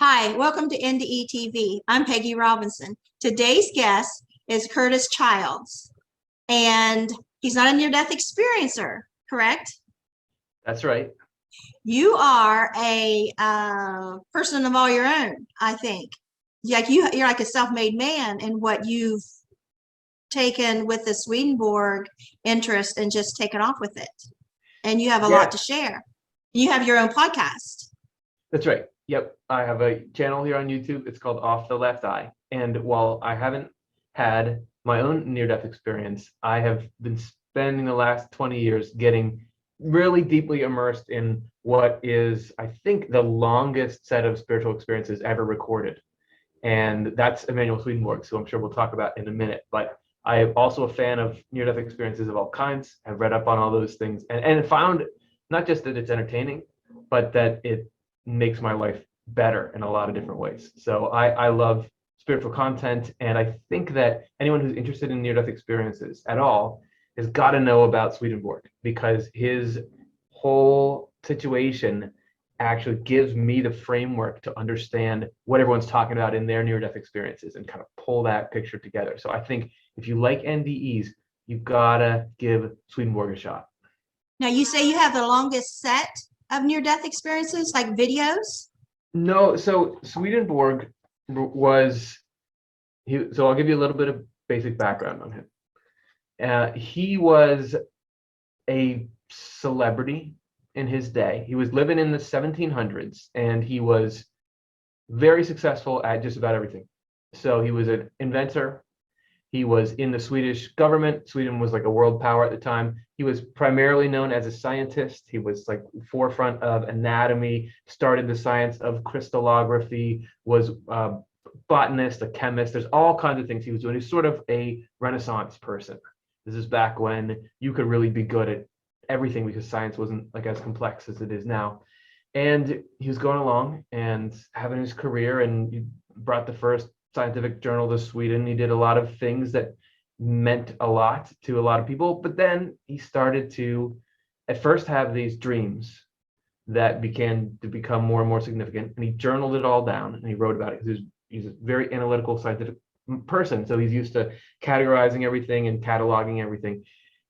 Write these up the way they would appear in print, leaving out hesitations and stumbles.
Hi, welcome to NDE TV. I'm Peggy Robinson. Today's guest is Curtis Childs, and he's not a near-death experiencer, correct? That's right. You are a person of all your own, I think. You're like a self-made man in what you've taken with the Swedenborg interest and just taken off with it. And you have a lot to share. You have your own podcast. That's right. Yep. I have a channel here on YouTube. It's called Off the Left Eye. And while I haven't had my own near-death experience, I have been spending the last 20 years getting really deeply immersed in what is, I think, the longest set of spiritual experiences ever recorded. And that's Emanuel Swedenborg, who I'm sure we'll talk about in a minute. But I am also a fan of near-death experiences of all kinds. I've read up on all those things and found not just that it's entertaining, but that it makes my life better in a lot of different ways. So I love spiritual content, and I think that anyone who's interested in near-death experiences at all has got to know about Swedenborg, because his whole situation actually gives me the framework to understand what everyone's talking about in their near-death experiences and kind of pull that picture together. So I think if you like NDEs, you've got to give Swedenborg a shot. Now, you say you have the longest set of near-death experiences, like videos? No, so Swedenborg was, so I'll give you a little bit of basic background on him. He was a celebrity in his day. He was living in the 1700s, and he was very successful at just about everything. So he was an inventor. He was in the Swedish government. Sweden was like a world power at the time. He was primarily known as a scientist. He was like forefront of anatomy, started the science of crystallography, was a botanist, a chemist. There's all kinds of things he was doing. He's sort of a Renaissance person. This is back when you could really be good at everything because science wasn't like as complex as it is now. And he was going along and having his career, and he brought the first scientific journal to Sweden. He did a lot of things that meant a lot to a lot of people, but then he started to at first have these dreams that began to become more and more significant, and he journaled it all down and he wrote about it because he's a very analytical scientific person, so he's used to categorizing everything and cataloging everything.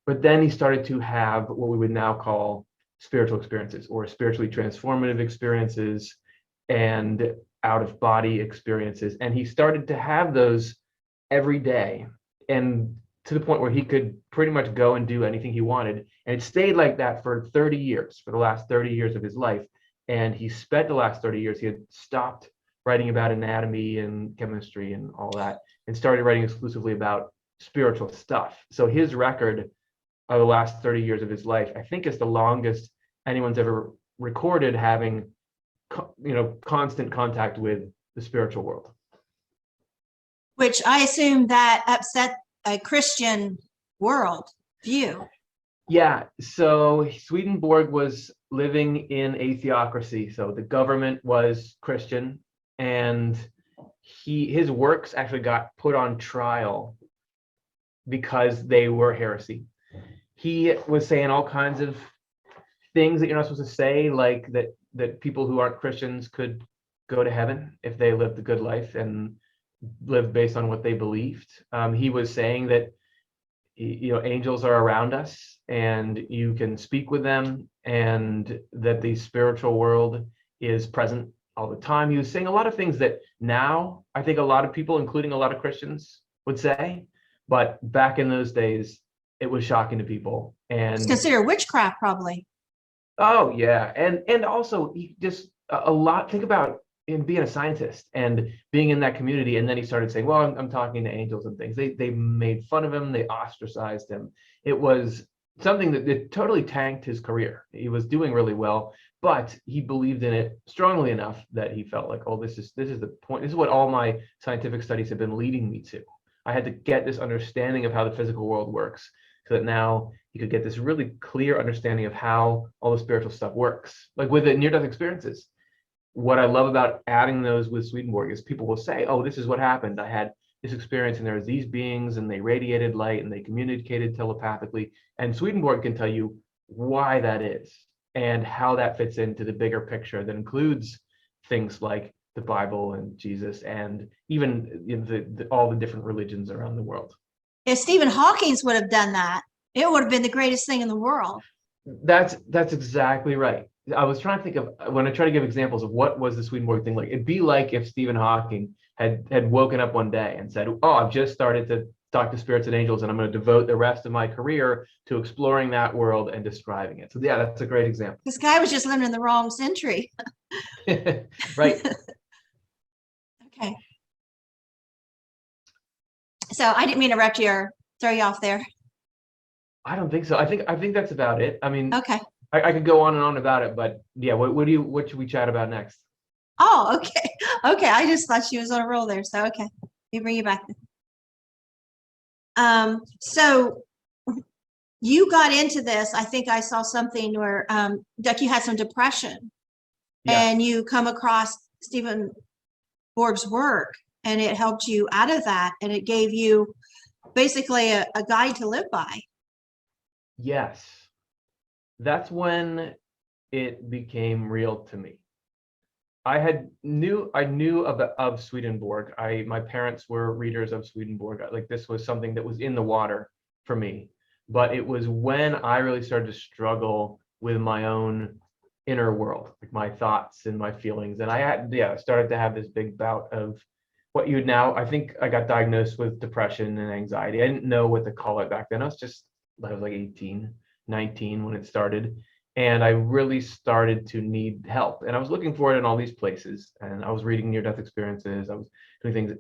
But then he started to have what we would now call spiritual experiences, or spiritually transformative experiences and out-of-body experiences. And he started to have those every day, and to the point where he could pretty much go and do anything he wanted. And it stayed like that for 30 years, for the last 30 years of his life. And he spent the last 30 years, he had stopped writing about anatomy and chemistry and all that, and started writing exclusively about spiritual stuff. So his record of the last 30 years of his life, I think, is the longest anyone's ever recorded having constant contact with the spiritual world. Which I assume that upset a Christian world view. Yeah, so Swedenborg was living in a theocracy, so the government was Christian, and his works actually got put on trial because they were heresy. He was saying all kinds of things that you're not supposed to say, like that people who aren't Christians could go to heaven if they lived a good life and lived based on what they believed. He was saying that angels are around us and you can speak with them, and that the spiritual world is present all the time. He was saying a lot of things that now I think a lot of people, including a lot of Christians, would say, but back in those days it was shocking to people. And it's considered witchcraft, probably. Oh yeah, and also just a lot. Think about him being a scientist and being in that community, and then he started saying, "Well, I'm talking to angels and things." They made fun of him. They ostracized him. It was something that totally tanked his career. He was doing really well, but he believed in it strongly enough that he felt like, "Oh, this is the point. This is what all my scientific studies have been leading me to. I had to get this understanding of how the physical world works, so that now you could get this really clear understanding of how all the spiritual stuff works." Like with the near-death experiences, what I love about adding those with Swedenborg is people will say, "Oh, this is what happened. I had this experience, and there was these beings, and they radiated light, and they communicated telepathically." And Swedenborg can tell you why that is and how that fits into the bigger picture that includes things like the Bible and Jesus, and even all the different religions around the world. If Stephen Hawking would have done that, it would have been the greatest thing in the world. That's exactly right. I was trying to think of, when I try to give examples of what was the Swedenborg thing like, it'd be like if Stephen Hawking had woken up one day and said, oh, I've just started to talk to spirits and angels, and I'm going to devote the rest of my career to exploring that world and describing it. So yeah, that's a great example. This guy was just living in the wrong century. Right. Okay. So I didn't mean to interrupt you or throw you off there. I don't think so. I think that's about it. I mean, Okay. I could go on and on about it, but yeah, what should we chat about next? Oh, okay. Okay. I just thought she was on a roll there. So okay. Let me bring you back. So you got into this. I think I saw something where like you had some depression, Yes. and you come across Stephen Borg's work, and it helped you out of that, and it gave you basically a guide to live by. Yes. That's when it became real to me. I knew of Swedenborg. My parents were readers of Swedenborg. Like, this was something that was in the water for me. But it was when I really started to struggle with my own inner world, like my thoughts and my feelings. And I started to have this big bout of what you would now, I think I got diagnosed with depression and anxiety. I didn't know what to call it back then. I was like 18, 19 when it started. And I really started to need help. And I was looking for it in all these places. And I was reading near-death experiences. I was doing things.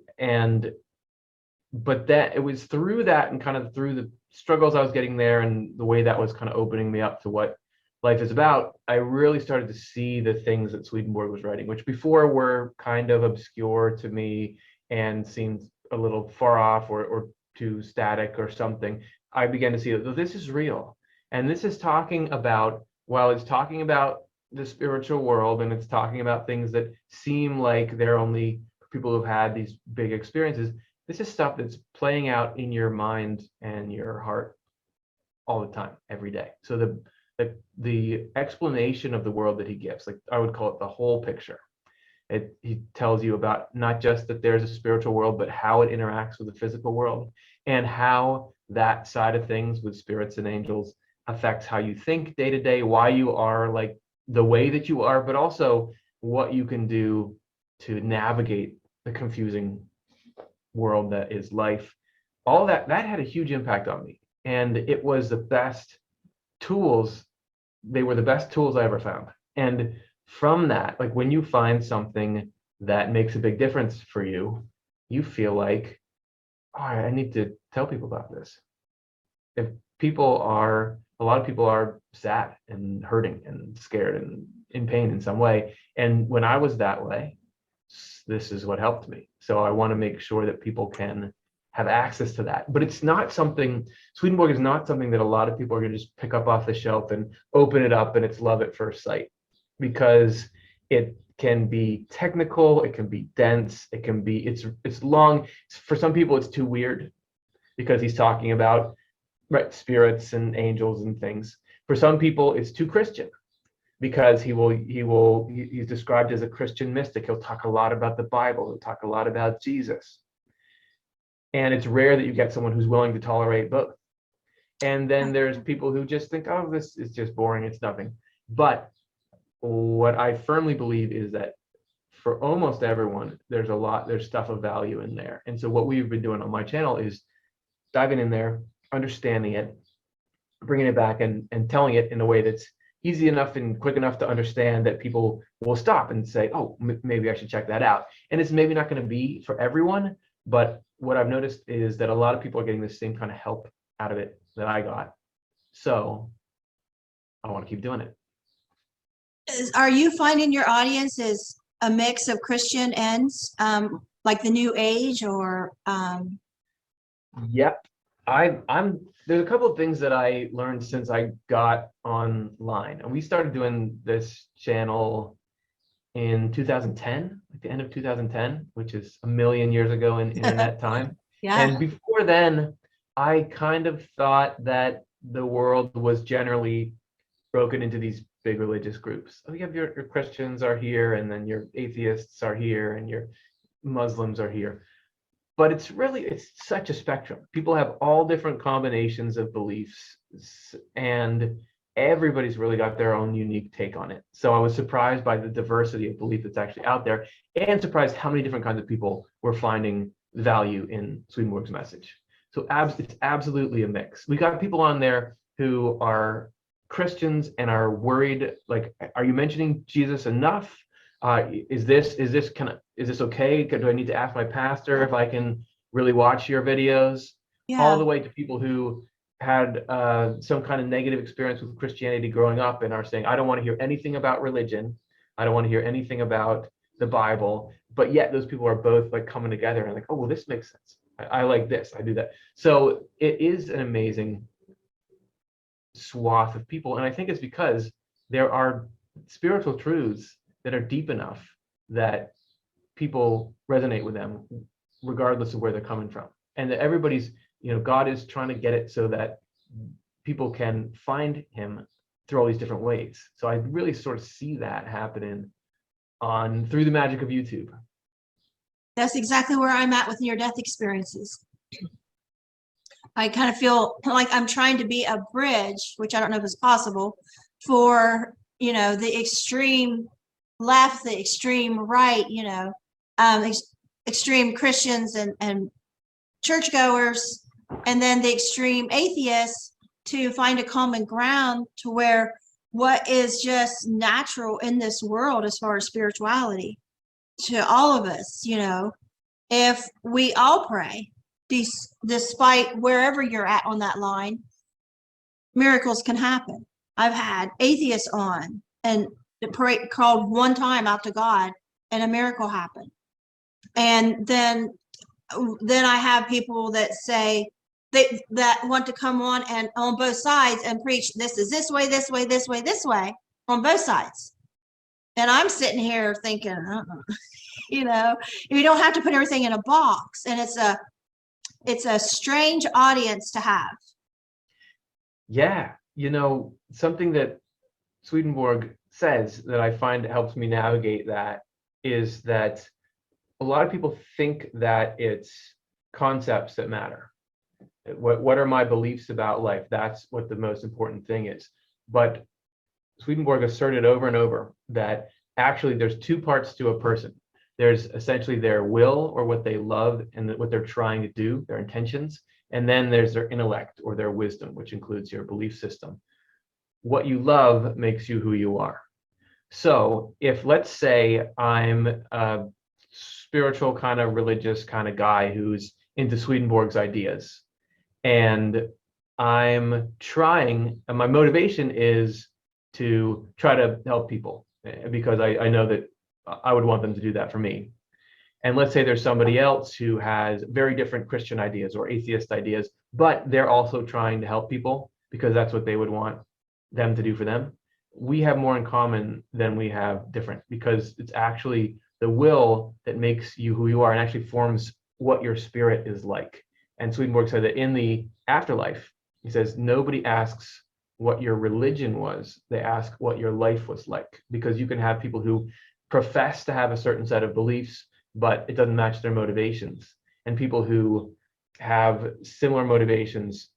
But that it was through that, and kind of through the struggles I was getting there, and the way that was kind of opening me up to what life is about, I really started to see the things that Swedenborg was writing, which before were kind of obscure to me and seemed a little far off or too static or something. I began to see that this is real. And this is talking about, while it's talking about the spiritual world, and it's talking about things that seem like they're only for people who've had these big experiences, this is stuff that's playing out in your mind and your heart all the time, every day. So the explanation of the world that he gives, like, I would call it the whole picture. He tells you about not just that there's a spiritual world, but how it interacts with the physical world, and how that side of things with spirits and angels affects how you think day to day, why you are like the way that you are, but also what you can do to navigate the confusing world that is life. All that had a huge impact on me, and it was the best tools. They were the best tools I ever found. And from that, like, when you find something that makes a big difference for you, you feel like, oh, I need to tell people about this. If a lot of people are sad and hurting and scared and in pain in some way. And when I was that way, this is what helped me. So I want to make sure that people can have access to that. But it's not something, Swedenborg is not something that a lot of people are going to just pick up off the shelf and open it up and it's love at first sight, because it can be technical, it can be dense, it can be, it's long. For some people, it's too weird because he's talking about, right, spirits and angels and things. For some people, it's too Christian because he's described as a Christian mystic. He'll talk a lot about the Bible. He'll talk a lot about Jesus. And it's rare that you get someone who's willing to tolerate both. And then there's people who just think, oh, this is just boring, it's nothing. But what I firmly believe is that for almost everyone, there's stuff of value in there. And so what we've been doing on my channel is diving in there, understanding it, bringing it back, and telling it in a way that's easy enough and quick enough to understand that people will stop and say, oh, maybe I should check that out. And it's maybe not going to be for everyone, but what I've noticed is that a lot of people are getting the same kind of help out of it that I got. So I want to keep doing it. Are you finding your audience is a mix of Christian and like the New Age, or? Yep. There's a couple of things that I learned since I got online, and we started doing this channel in 2010, like the end of 2010, which is a million years ago in internet time. Yeah. And before then, I kind of thought that the world was generally broken into these big religious groups. Oh, you have your Christians are here, and then your atheists are here, and your Muslims are here. But it's such a spectrum. People have all different combinations of beliefs, and everybody's really got their own unique take on it. So I was surprised by the diversity of belief that's actually out there, and surprised how many different kinds of people were finding value in Swedenborg's message. So it's absolutely a mix. We got people on there who are Christians and are worried, like, are you mentioning Jesus enough? Is this okay? Do I need to ask my pastor if I can really watch your videos? Yeah. All the way to people who had some kind of negative experience with Christianity growing up and are saying, I don't want to hear anything about religion. I don't want to hear anything about the Bible. But yet those people are both like coming together and like, oh, well, this makes sense. I like this. I do that. So it is an amazing swath of people. And I think it's because there are spiritual truths that are deep enough that people resonate with them regardless of where they're coming from. And that everybody's, God is trying to get it so that people can find him through all these different ways. So I really sort of see that happening through the magic of YouTube. That's exactly where I'm at with near-death experiences. I kind of feel like I'm trying to be a bridge, which I don't know if it's possible, for, the extreme left, the extreme right, extreme Christians and churchgoers, and then the extreme atheists, to find a common ground to where what is just natural in this world as far as spirituality to all of us, if we all pray, despite wherever you're at on that line, miracles can happen. I've had atheists on and called one time out to God and a miracle happened. And then I have people that say that want to come on and on both sides and preach, this is this way, this way, this way, this way, on both sides. And I'm sitting here thinking, you don't have to put everything in a box. And it's a strange audience to have. Yeah. Something that Swedenborg says that I find helps me navigate that is that a lot of people think that it's concepts that matter. What are my beliefs about life? That's what the most important thing is. But Swedenborg asserted over and over that actually there's two parts to a person. There's essentially their will, or what they love and what they're trying to do, their intentions. And then there's their intellect, or their wisdom, which includes your belief system. What you love makes you who you are. So if, let's say, I'm a spiritual kind of religious kind of guy who's into Swedenborg's ideas, and I'm trying, and my motivation is to try to help people because I know that I would want them to do that for me. And let's say there's somebody else who has very different Christian ideas or atheist ideas, but they're also trying to help people because that's what they would want them to do for them. We have more in common than we have different, because it's actually the will that makes you who you are and actually forms what your spirit is like. And Swedenborg said that in the afterlife, he says, nobody asks what your religion was, they ask what your life was like, because you can have people who profess to have a certain set of beliefs, but it doesn't match their motivations. And people who have similar motivations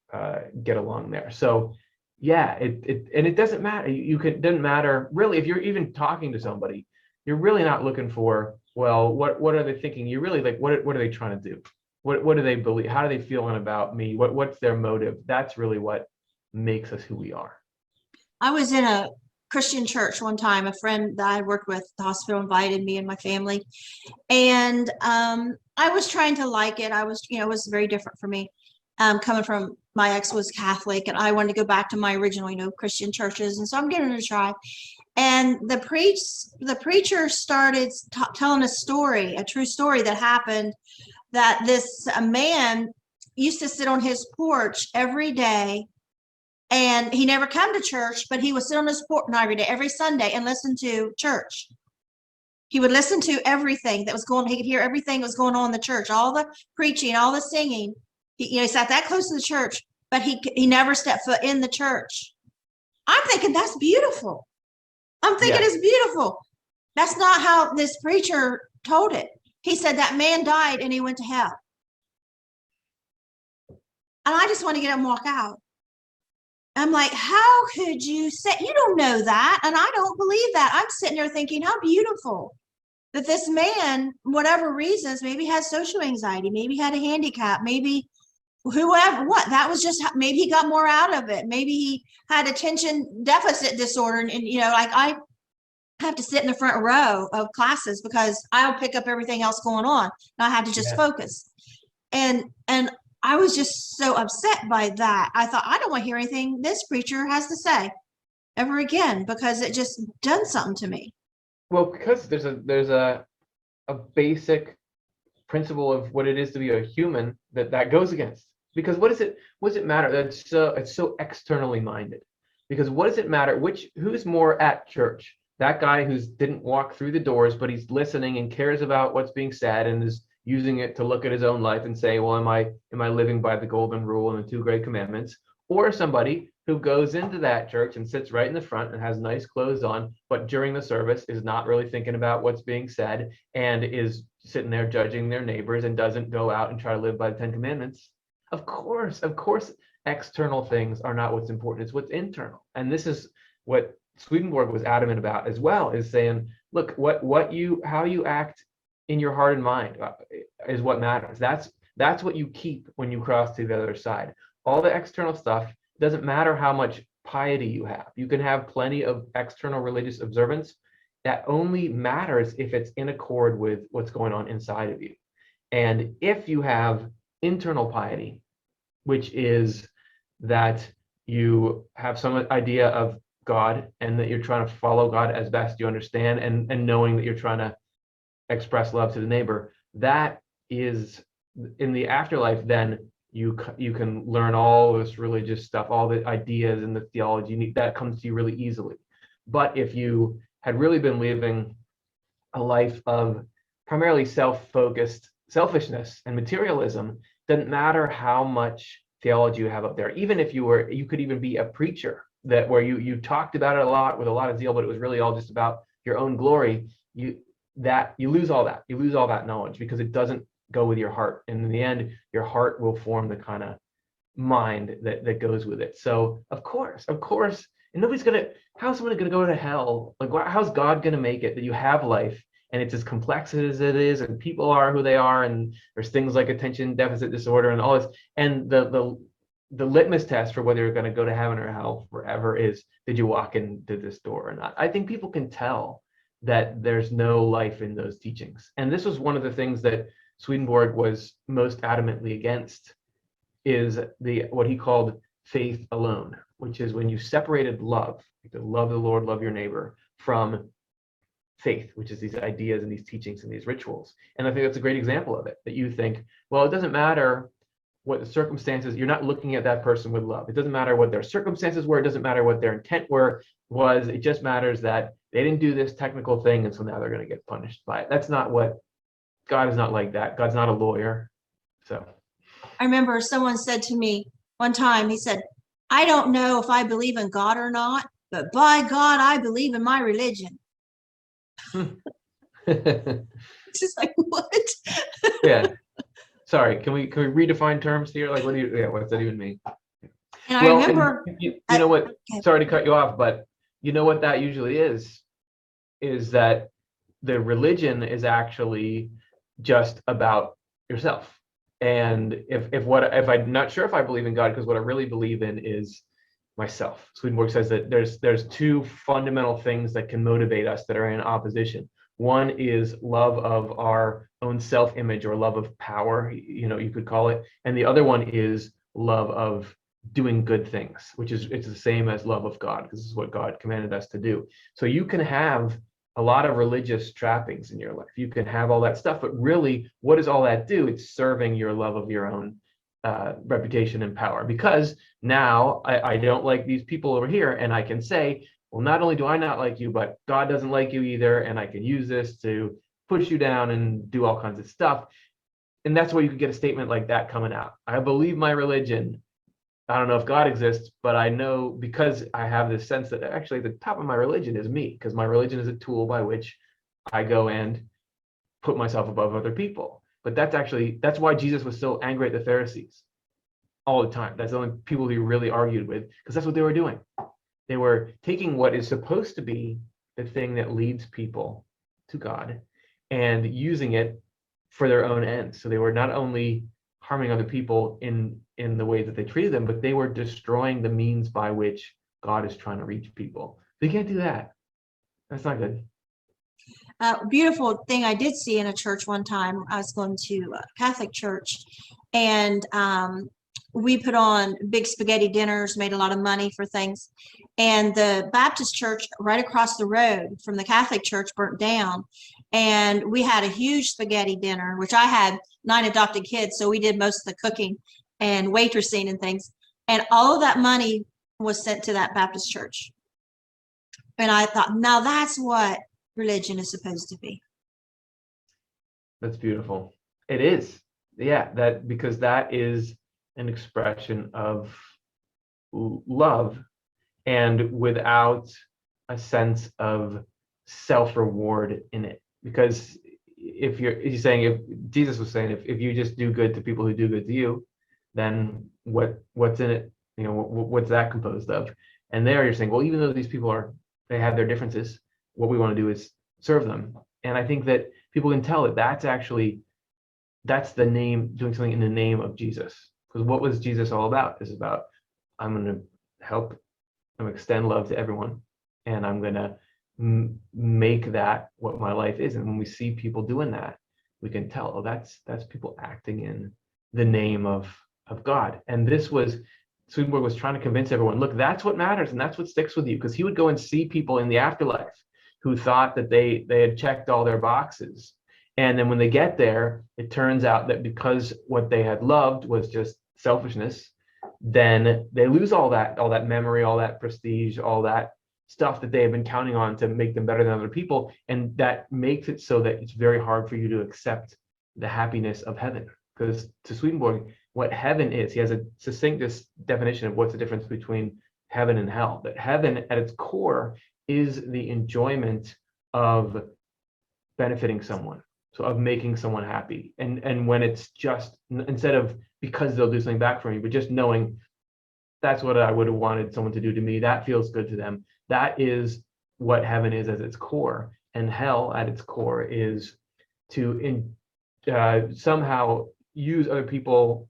get along there. So yeah, it doesn't matter. It doesn't matter really if you're even talking to somebody. You're really not looking for, well, what are they thinking? You're really like, what are they trying to do? What do they believe? How are they feeling about me? What's their motive? That's really what makes us who we are. I was in a Christian church one time. A friend that I worked with at the hospital invited me and my family, and I was trying to like it. I was, it was very different for me. Coming from, my ex was Catholic, and I wanted to go back to my original, Christian churches, and so I'm giving it a try. And the preacher started telling a story, a true story that happened, that this man used to sit on his porch every day, and he never come to church, but he would sit on his porch, not every day, every Sunday, and listen to church. He would listen to everything that was going on. He could hear everything that was going on in the church, all the preaching, all the singing. He sat that close to the church, but he never stepped foot in the church. I'm thinking that's beautiful. I'm thinking Yeah. it's beautiful. That's not how this preacher told it. He said that man died and he went to hell. And I just want to get up and walk out. I'm like, how could you say, you don't know that? And I don't believe that. I'm sitting there thinking, how beautiful that this man, whatever reasons, maybe has social anxiety, maybe had a handicap, maybe whoever, what, that was just, maybe he got more out of it. Maybe he had attention deficit disorder. And like I have to sit in the front row of classes because I'll pick up everything else going on. And I have to just focus. And I was just so upset by that. I thought, I don't want to hear anything this preacher has to say ever again, because it just done something to me. Well, because there's a basic principle of what it is to be a human that goes against. Because what does it matter? It's so externally minded. Because what does it matter? Who's more at church? That guy who didn't walk through the doors, but he's listening and cares about what's being said and is using it to look at his own life and say, well, am I living by the golden rule and the 2 great commandments? Or somebody who goes into that church and sits right in the front and has nice clothes on, but during the service is not really thinking about what's being said and is sitting there judging their neighbors and doesn't go out and try to live by the 10 commandments. Of course, external things are not what's important. It's what's internal. And this is what Swedenborg was adamant about as well, is saying, look, how you act in your heart and mind is what matters. That's what you keep when you cross to the other side. All the external stuff doesn't matter how much piety you have. You can have plenty of external religious observance. That only matters if it's in accord with what's going on inside of you. And if you have internal piety, which is that you have some idea of God and that you're trying to follow God as best you understand, and knowing that you're trying to express love to the neighbor, that is in the afterlife. Then you can learn all this religious stuff, all the ideas and the theology you need, that comes to you really easily. But if you had really been living a life of primarily self-focused selfishness and materialism, doesn't matter how much theology you have up there. Even if you could even be a preacher where you talked about it a lot with a lot of zeal, but it was really all just about your own glory. You lose all that. You lose all that knowledge because it doesn't go with your heart. And in the end, your heart will form the kind of mind that goes with it. So of course, and how's someone gonna go to hell? Like, how's God gonna make it that you have life and it's as complex as it is, and people are who they are, and there's things like attention deficit disorder and all this, and the litmus test for whether you're going to go to heaven or hell forever is, did you walk into this door or not? I think people can tell that there's no life in those teachings. And this was one of the things that Swedenborg was most adamantly against, is what he called faith alone, which is when you separated love, to love the Lord, love your neighbor, from faith, which is these ideas and these teachings and these rituals. And I think that's a great example of it, that you think, well, it doesn't matter what the circumstances, you're not looking at that person with love. It doesn't matter what their circumstances were. It doesn't matter what their intent was. It just matters that they didn't do this technical thing, and so now they're going to get punished by it. That's not what, God is not like that. God's not a lawyer. So I remember someone said to me one time, he said, I don't know if I believe in God or not, but by God, I believe in my religion. It's just like, what? Yeah. Sorry, can we redefine terms here? Like, what does that even mean? And I remember, you know what? Okay. Sorry to cut you off, but you know what that usually is that the religion is actually just about yourself. And if I'm not sure if I believe in God, because what I really believe in is myself. Swedenborg says that there's 2 fundamental things that can motivate us that are in opposition. One is love of our own self-image, or love of power, you could call it. And the other one is love of doing good things, it's the same as love of God, because this is what God commanded us to do. So you can have a lot of religious trappings in your life. You can have all that stuff, but really, what does all that do? It's serving your love of your own reputation and power. Because now I don't like these people over here, and I can say, well, not only do I not like you, but God doesn't like you either, and I can use this to push you down and do all kinds of stuff. And that's where you could get a statement like that coming out. I believe my religion, I don't know if God exists, but I know because I have this sense that actually the top of my religion is me, because my religion is a tool by which I go and put myself above other people. But that's why Jesus was so angry at the Pharisees all the time. That's the only people he really argued with, because that's what they were doing. They were taking what is supposed to be the thing that leads people to God and using it for their own ends. So they were not only harming other people in the way that they treated them, but they were destroying the means by which God is trying to reach people. So you can't do that. That's not good. Beautiful thing I did see in a church one time. I was going to a Catholic church, and we put on big spaghetti dinners, made a lot of money for things. And the Baptist church right across the road from the Catholic church burnt down. And we had a huge spaghetti dinner, which I had 9 adopted kids. So we did most of the cooking and waitressing and things. And all of that money was sent to that Baptist church. And I thought, now that's what religion is supposed to be. That's beautiful. It is. Yeah, because that is an expression of love, and without a sense of self-reward in it. Because if Jesus was saying, if you just do good to people who do good to you, then what's in it? What's that composed of? And there you're saying, well, even though these people they have their differences, what we want to do is serve them. And I think that people can tell that that's the name, doing something in the name of Jesus. Because what was Jesus all about? It's about, I'm going to help, I'm going to extend love to everyone, and I'm going to make that what my life is. And when we see people doing that, we can tell, oh, that's people acting in the name of God. And Swedenborg was trying to convince everyone, look, that's what matters, and that's what sticks with you. Because he would go and see people in the afterlife who thought that they had checked all their boxes. And then when they get there, it turns out that because what they had loved was just selfishness, then they lose all that memory, all that prestige, all that stuff that they have been counting on to make them better than other people. And that makes it so that it's very hard for you to accept the happiness of heaven. Because to Swedenborg, what heaven is, he has a succinct definition of what's the difference between heaven and hell. That heaven at its core is the enjoyment of benefiting someone, so of making someone happy. And when it's just, instead of because they'll do something back for me, but just knowing that's what I would have wanted someone to do to me, that feels good to them. That is what heaven is at its core. And hell at its core is to somehow use other people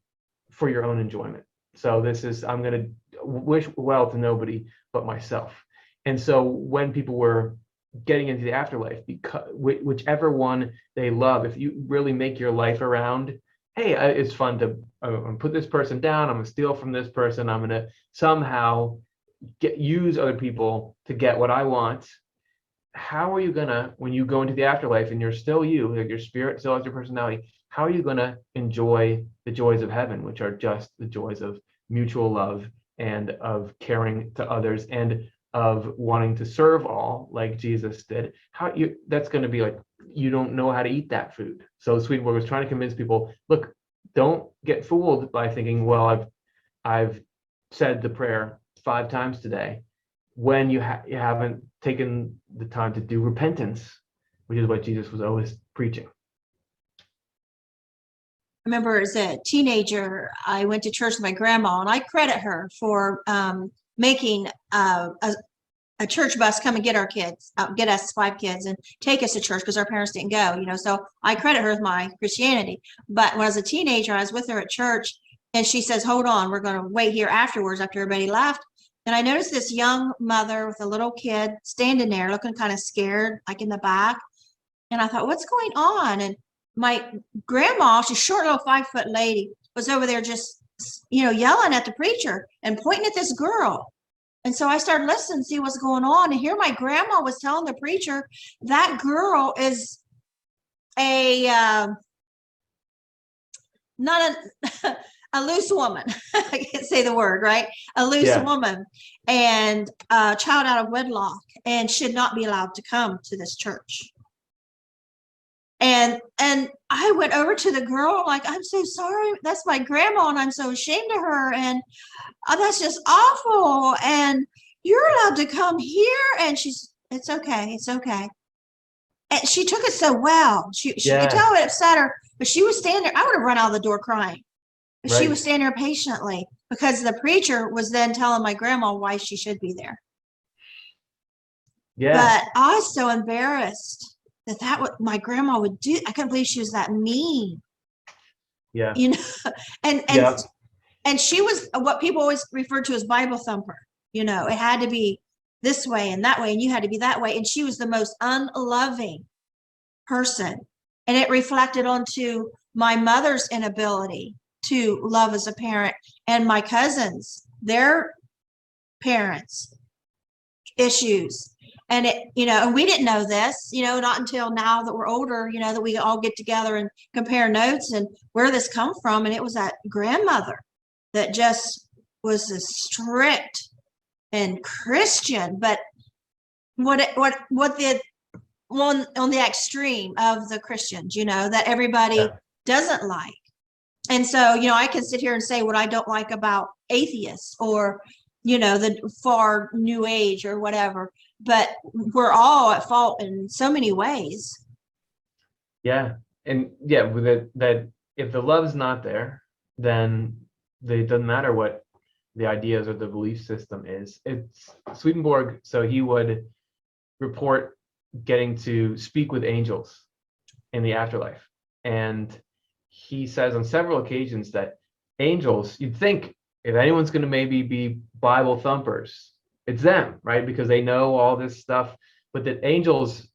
for your own enjoyment. So I'm going to wish well to nobody but myself. And so when people were getting into the afterlife, because whichever one they love, if you really make your life around, hey, it's fun to put this person down, I'm going to steal from this person, I'm going to somehow use other people to get what I want. How are you gonna, when you go into the afterlife and you're still you, like your spirit still has your personality, how are you gonna enjoy the joys of heaven, which are just the joys of mutual love and of caring to others and of wanting to serve all like Jesus did? That's going to be like, you don't know how to eat that food. So Swedenborg was trying to convince people, look, don't get fooled by thinking, well, I've said the prayer 5 times today, when you haven't taken the time to do repentance, which is what Jesus was always preaching. I remember as a teenager, I went to church with my grandma, and I credit her for making a church bus come and get our kids, get us 5 kids and take us to church because our parents didn't go, so I credit her with my Christianity. But when I was a teenager, I was with her at church, and she says, hold on, we're going to wait here afterwards after everybody left. And I noticed this young mother with a little kid standing there looking kind of scared, like in the back. And I thought, what's going on? And my grandma, she's a short little 5-foot lady, was over there just, yelling at the preacher and pointing at this girl. And so I started listening to see what's going on. And here my grandma was telling the preacher that girl is not a loose woman. I can't say the word, right? A loose woman and a child out of wedlock and should not be allowed to come to this church. And I went over to the girl, like, I'm so sorry. That's my grandma, and I'm so ashamed of her. And that's just awful. And you're allowed to come here. And it's okay. It's okay. And she took it so well. She could tell it upset her, but she was standing there. I would have run out of the door crying. But she was standing there patiently because the preacher was then telling my grandma why she should be there. Yeah. But I was so embarrassed that what my grandma would do. I couldn't believe she was that mean. Yeah. You know, and she was what people always refer to as Bible thumper. You know, it had to be this way and that way, and you had to be that way. And she was the most unloving person. And it reflected onto my mother's inability to love as a parent, and my cousins, their parents' issues. And it, you know, and we didn't know this, you know, not until now that we're older, you know, that we all get together and compare notes and where this come from. And it was that grandmother that just was a strict and Christian, but what the one on the extreme of the Christians, you know, that everybody doesn't like. And so, you know, I can sit here and say what I don't like about atheists or, you know, the far new age or whatever, but we're all at fault in so many ways. Yeah. And yeah, with it, that if the love's not there, then it doesn't matter what the ideas or the belief system is. It's Swedenborg. So he would report getting to speak with angels in the afterlife. And he says on several occasions that angels, you'd think if anyone's going to maybe be Bible thumpers, it's them, right? Because they know all this stuff, but that angels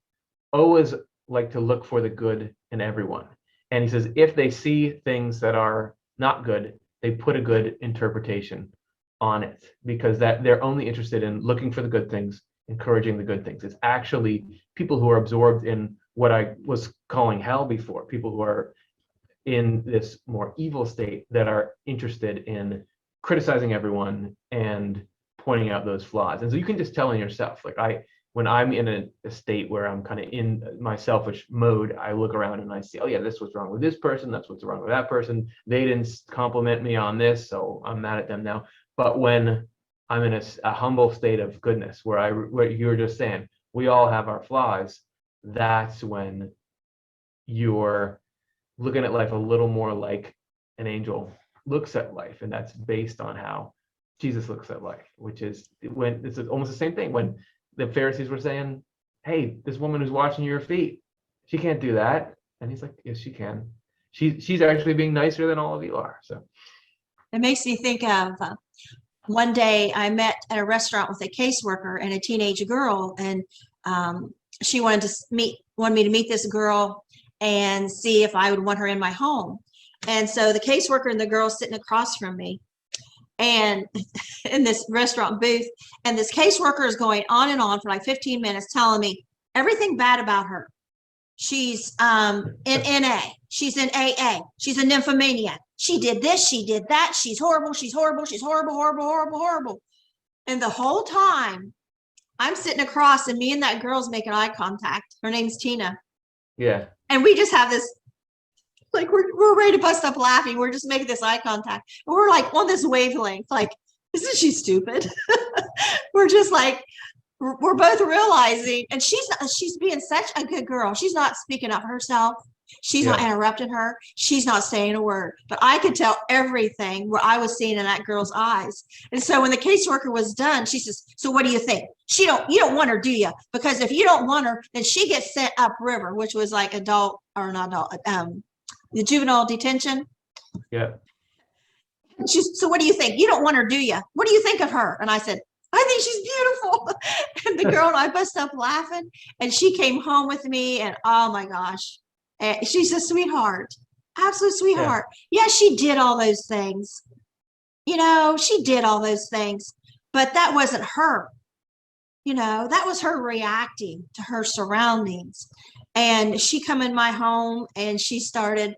always like to look for the good in everyone. And he says, if they see things that are not good, they put a good interpretation on it, because that they're only interested in looking for the good things, encouraging the good things. It's actually people who are absorbed in what I was calling hell before, people who are in this more evil state that are interested in criticizing everyone and pointing out those flaws. And so you can just tell in yourself, like when I'm in a state where I'm kind of in my selfish mode, I look around and I see, oh yeah, this was wrong with this person, that's what's wrong with that person, they didn't compliment me on this, so I'm mad at them now. But when I'm in a humble state of goodness, where you were just saying, we all have our flaws, that's when you're looking at life a little more like an angel looks at life. And that's based on how Jesus looks at life, which is when it's almost the same thing. When the Pharisees were saying, hey, this woman who's washing your feet, she can't do that. And he's like, yes, she can. She's actually being nicer than all of you are. So it makes me think of one day I met at a restaurant with a caseworker and a teenage girl, and she wanted me to meet this girl and see if I would want her in my home. And so the caseworker and the girl sitting across from me and in this restaurant booth, and this caseworker is going on and on for like 15 minutes telling me everything bad about her. She's in NA, she's in AA, she's a nymphomaniac, she did this, she did that, she's horrible, she's horrible, she's horrible, horrible, horrible, horrible. And the whole time I'm sitting across, and me and that girl's making eye contact. Her name's Tina. Yeah. And we just have this, like, we're ready to bust up laughing. We're just making this eye contact. And we're like on this wavelength, like, isn't she stupid? We're just like, we're both realizing, and she's being such a good girl. She's not speaking up for herself. She's not interrupting her. She's not saying a word, but I could tell everything what I was seeing in that girl's eyes. And so when the caseworker was done, she says, so what do you think? You don't want her, do you? Because if you don't want her, then she gets sent upriver, which was like the juvenile detention. Yeah. So what do you think? You don't want her, do you? What do you think of her? And I said, I think she's beautiful. And the girl and I bust up laughing, and she came home with me, and oh my gosh, she's a sweetheart, absolute sweetheart. Yeah, she did all those things. You know, she did all those things, but that wasn't her. You know, that was her reacting to her surroundings. And she come in my home, and she started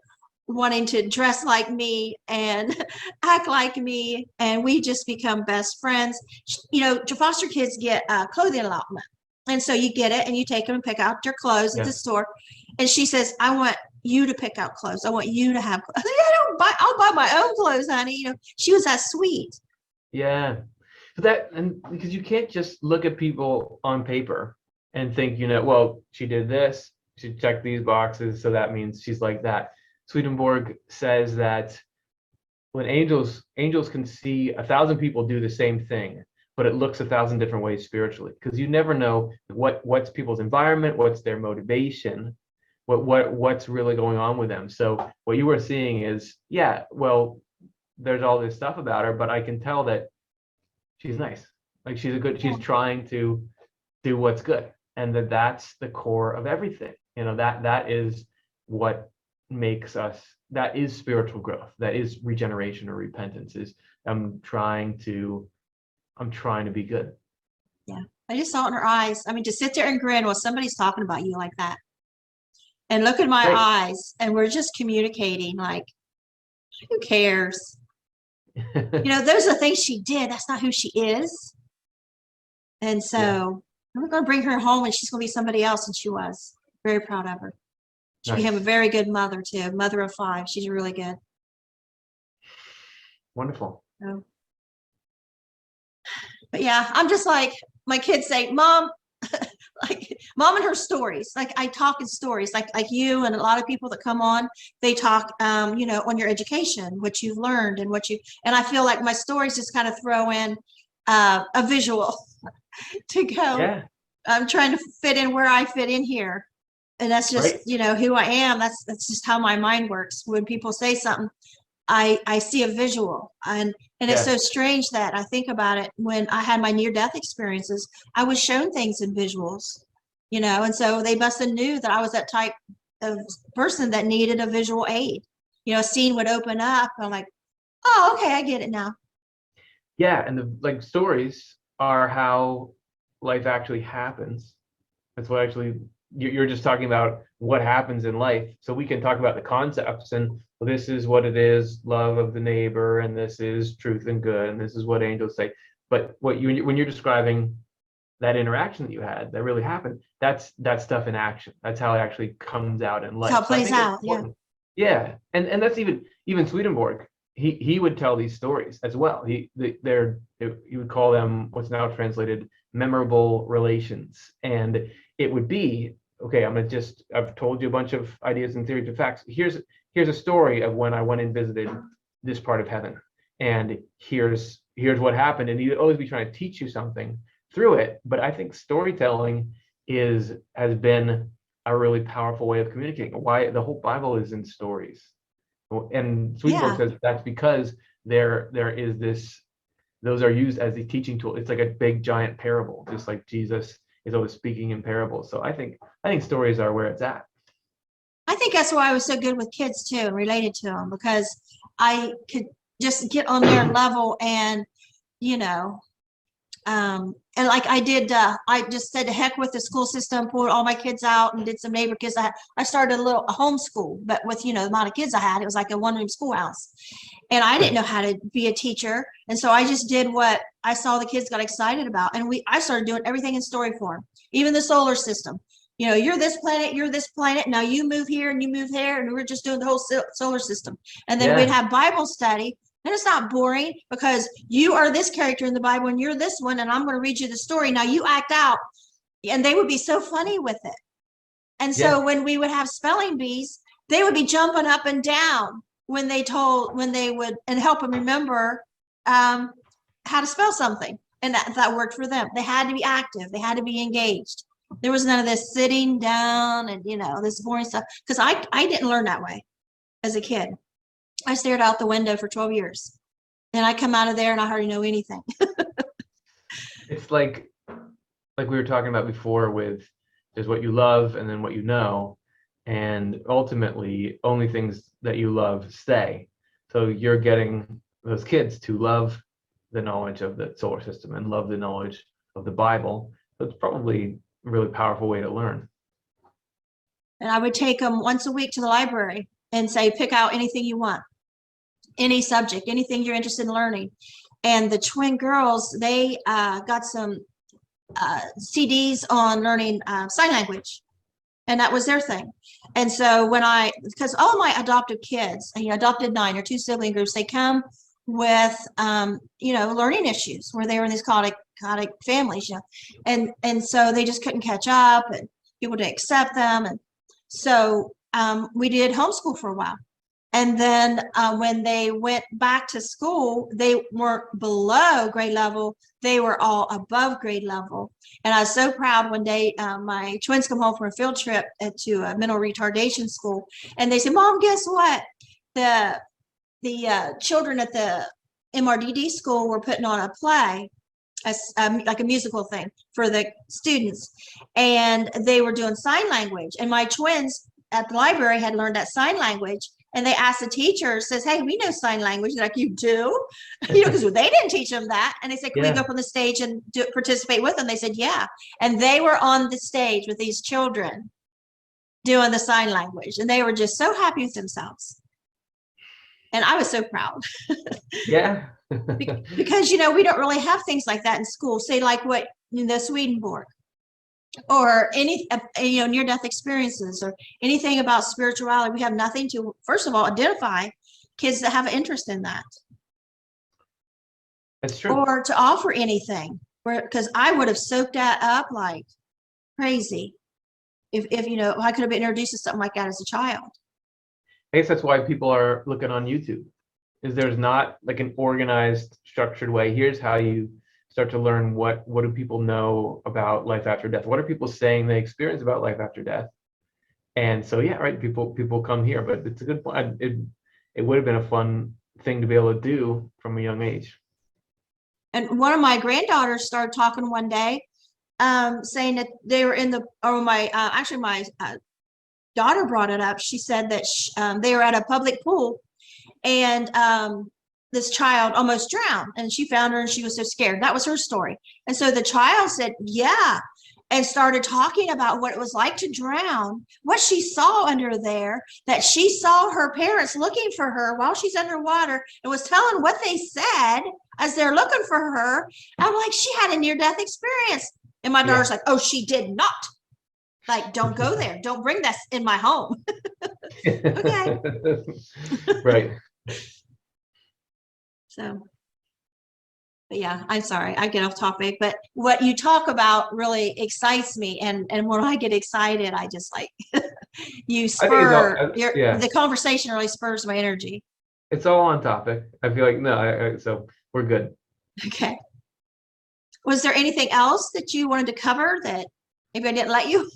wanting to dress like me and act like me, and we just become best friends. You know, foster kids get clothing allotment, And so you get it and you take them and pick out your clothes at the store. And she says, I want you to pick out clothes. I want you to have clothes. I'll buy my own clothes, honey. You know, she was that sweet. Yeah. So that, and because you can't just look at people on paper and think, you know, well, she did this, she checked these boxes, so that means she's like that. Swedenborg says that when angels can see 1,000 people do the same thing, but it looks 1,000 different ways spiritually, because you never know what's people's environment, what's their motivation, what's really going on with them. So what you were seeing is, yeah, well, there's all this stuff about her, but I can tell that she's nice. Like she's trying to do what's good, and that's the core of everything. You know, that is what makes us, that is spiritual growth, that is regeneration or repentance, is I'm trying to be good. Yeah, I just saw it in her eyes. I mean, to sit there and grin while somebody's talking about you like that, and look in my eyes, and we're just communicating. Like, who cares? You know, those are the things she did. That's not who she is. And so we're going to bring her home, and she's going to be somebody else. And she was very proud of her. She became a very good mother too. Mother of 5. She's really good. Wonderful. So, but yeah, I'm just like, my kids say, Mom, like Mom and her stories. Like I talk in stories, like you and a lot of people that come on, they talk, you know, on your education, what you've learned and and I feel like my stories just kind of throw in a visual to go. Yeah. I'm trying to fit in where I fit in here. And that's just, you know, who I am. That's just how my mind works. When people say something, I see a visual, and it's so strange that I think about it. When I had my near-death experiences, I was shown things in visuals, you know, and so they must have knew that I was that type of person that needed a visual aid. You know, a scene would open up, and I'm like, oh, okay, I get it now. Yeah, and the stories are how life actually happens. That's what actually you're just talking about what happens in life. So we can talk about the concepts and, well, this is what it is, love of the neighbor, and this is truth and good, and this is what angels say. But when you're describing that interaction that you had that really happened, that's stuff in action. That's how it actually comes out in life. That's how it plays out. Yeah, and that's even Swedenborg. He would tell these stories as well. He would call them what's now translated memorable relations, and it would be, okay, I've told you a bunch of ideas and theories and facts. Here's a story of when I went and visited this part of heaven, and here's what happened. And he'd always be trying to teach you something through it. But I think storytelling has been a really powerful way of communicating. Why the whole Bible is in stories. And Swedenborg says that's because there is this, those are used as a teaching tool. It's like a big giant parable, just like Jesus is always speaking in parables. So I think stories are where it's at. I think that's why I was so good with kids too, and related to them, because I could just get on their level, and you know, and like I did, I just said to heck with the school system, pulled all my kids out and did some neighbor kids. I started a homeschool, but with, you know, the amount of kids I had, it was like a 1-room schoolhouse. And I didn't know how to be a teacher. And so I just did what I saw the kids got excited about. And I started doing everything in story form, even the solar system. You know, you're this planet. Now you move here and you move there. And we're just doing the whole solar system. And then we'd have Bible study. And it's not boring, because you are this character in the Bible and you're this one, and I'm going to read you the story. Now you act out. And they would be so funny with it. And so when we would have spelling bees, they would be jumping up and down when they would, and help them remember how to spell something. And that worked for them. They had to be active. They had to be engaged. There was none of this sitting down and, you know, this boring stuff. Because I didn't learn that way as a kid. I stared out the window for 12 years. And I come out of there and I hardly know anything. It's like we were talking about before, with there's what you love and then what you know. And ultimately, only things that you love stay. So you're getting those kids to love the knowledge of the solar system and love the knowledge of the Bible. So it's probably a really powerful way to learn. And I would take them once a week to the library and say, pick out anything you want, any subject, anything you're interested in learning. And the twin girls, they got some CDs on learning sign language. And that was their thing. And so because all my adoptive kids, adopted 9 or 2 sibling groups, they come with, learning issues where they were in these chaotic families, and so they just couldn't catch up and people didn't accept them. And so we did homeschool for a while. And then when they went back to school, they weren't below grade level. They were all above grade level. And I was so proud one day, my twins come home from a field trip to a mental retardation school. And they said, Mom, guess what? The children at the MRDD school were putting on a play, like a musical thing for the students. And they were doing sign language. And my twins at the library had learned that sign language. And they asked the teacher, says, hey, we know sign language. They're like, you do? Because they didn't teach them that. And they said, can we go up on the stage and participate with them? They said, yeah. And they were on the stage with these children doing the sign language. And they were just so happy with themselves. And I was so proud. Yeah. Because, we don't really have things like that in school. Say like what the Swedenborg, or any near-death experiences, or anything about spirituality. We have nothing to, first of all, identify kids that have an interest in that. That's true. Or to offer anything, because I would have soaked that up like crazy if I could have been introduced to something like that as a child. I guess that's why people are looking on YouTube, is there's not like an organized, structured way. Here's how you start to learn what do people know about life after death? What are people saying they experience about life after death? And so, yeah, right, people come here, but it's a good point. It would have been a fun thing to be able to do from a young age. And one of my granddaughters started talking one day, saying that they were my daughter brought it up. She said that they were at a public pool, and this child almost drowned, and she found her and she was so scared. That was her story. And so the child said, yeah, and started talking about what it was like to drown, what she saw under there, that she saw her parents looking for her while she's underwater, and was telling what they said as they're looking for her. I'm like, she had a near-death experience. And my daughter's like, oh, she did not. Like, don't go there. Don't bring that in my home. Okay. Right. So, but yeah, I'm sorry, I get off topic, but what you talk about really excites me. And when I get excited, I just like, the conversation really spurs my energy. It's all on topic. I feel like, so we're good. Okay. Was there anything else that you wanted to cover that maybe I didn't let you?